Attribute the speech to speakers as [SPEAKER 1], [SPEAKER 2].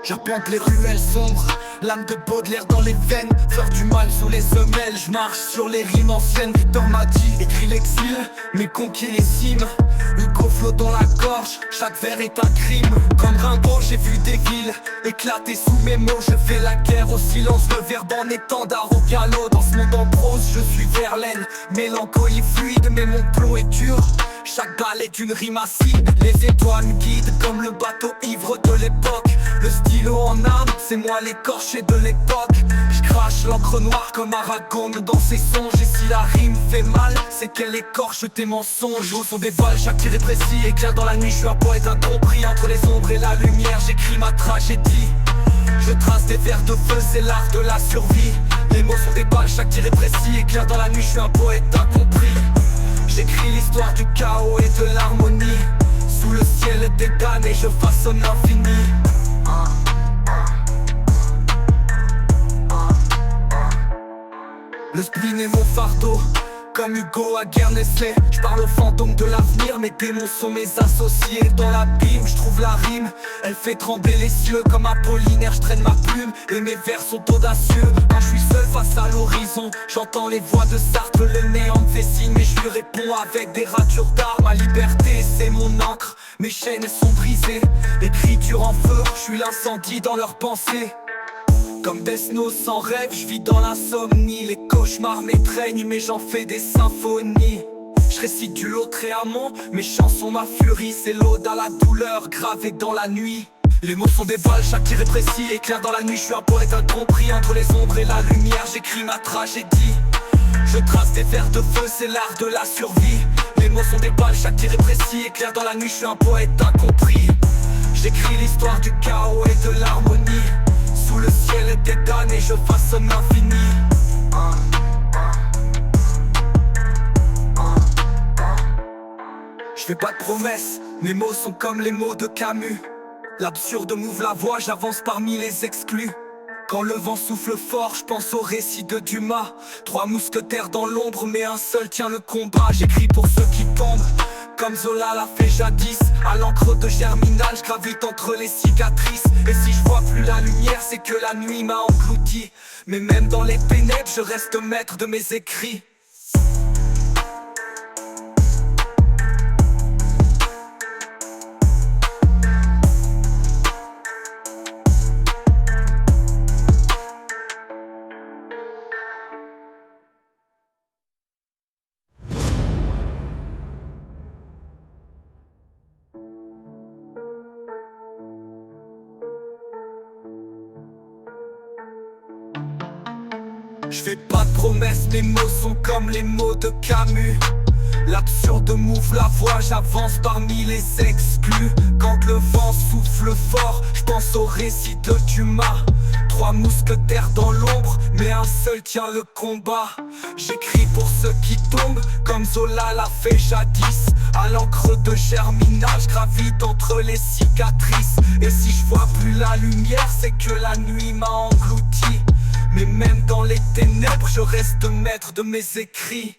[SPEAKER 1] J'arpente les ruelles sombres, l'âme de Baudelaire dans les veines, faire du mal sous les semelles. Je marche sur les rimes anciennes, Victor m'a dit, écrit l'exil, mais conquis les cimes. Hugo flot dans la gorge, chaque vers est un crime. Comme Rimbaud, j'ai vu des villes éclater sous mes mots. Je fais la guerre au silence, le verbe en étendard au galop. Dans ce monde en prose, je suis Verlaine, mélancolie fluide, mais mon plomb est dur. Chaque balle est une rime acide, les étoiles me guident comme le bateau ivre de l'époque. Le stylo en arme, c'est moi l'écorché de l'époque. Je crache l'encre noire comme Aragon dans ses songes. Et si la rime fait mal, c'est qu'elle écorche tes mensonges. Au son des voiles, chaque tir est précis, éclaire dans la nuit. Je suis un poète incompris, entre les ombres et la lumière, j'écris ma tragédie. Je trace des vers de feu, c'est l'art de la survie. Les mots sont des balles, chaque tir est précis, éclaire dans la nuit. Je suis un poète incompris. J'écris l'histoire du chaos et de l'harmonie. Sous le ciel des damnés, je façonne l'infini. Le spleen est mon fardeau, comme Hugo à Guernesey. Je parle aux fantômes de l'avenir, mes démons sont mes associés. Dans l'abîme, je trouve la rime, elle fait trembler les cieux. Comme Apollinaire, je traîne ma plume et mes vers sont audacieux. Quand je suis seul face à l'horizon, j'entends les voix de Sartre. Le néant me fait signe, mais je lui réponds avec des ratures d'armes. Ma liberté, c'est mon encre, mes chaînes sont brisées. Écriture en feu, je suis l'incendie dans leurs pensées. Comme Death Note sans rêve, je vis dans l'insomnie. Les cauchemars m'étreignent, mais j'en fais des symphonies. Je récite du Lautréamont, mes chansons ma furie. C'est l'ode à la douleur gravée dans la nuit. Les mots sont des voiles, chaque tir est précis, éclaire dans la nuit. Je suis un poète incompris, entre les ombres et la lumière, j'écris ma tragédie. Je trace des vers de feu, c'est l'art de la survie. Les mots sont des balles, chaque tir est précis, éclaire dans la nuit. Je suis un poète incompris. J'écris l'histoire du chaos et de l'harmonie. Sous le ciel des damnés, je façonne l'infini. Je fais pas de promesses, mes mots sont comme les mots de Camus. L'absurde m'ouvre la voie, j'avance parmi les exclus. Quand le vent souffle fort, je pense au récit de Dumas. 3 mousquetaires dans l'ombre, mais un seul tient le combat. J'écris pour ceux qui tombent, comme Zola l'a fait jadis. À l'encre de Germinal, je gravite entre les cicatrices. Et si je vois plus la lumière, c'est que la nuit m'a englouti. Mais même dans les ténèbres, je reste maître de mes écrits. Je fais pas de promesses, mes mots sont comme les mots de Camus. L'absurde m'ouvre la voie, j'avance parmi les exclus. Quand le vent souffle fort, je pense au récit de Dumas. 3 mousquetaires dans l'ombre, mais un seul tient le combat. J'écris pour ceux qui tombent, comme Zola l'a fait jadis. À l'encre de Germinal, je gravite entre les cicatrices. Et si je vois plus la lumière, c'est que la nuit m'a englouti. Mais même dans les ténèbres, je reste maître de mes écrits.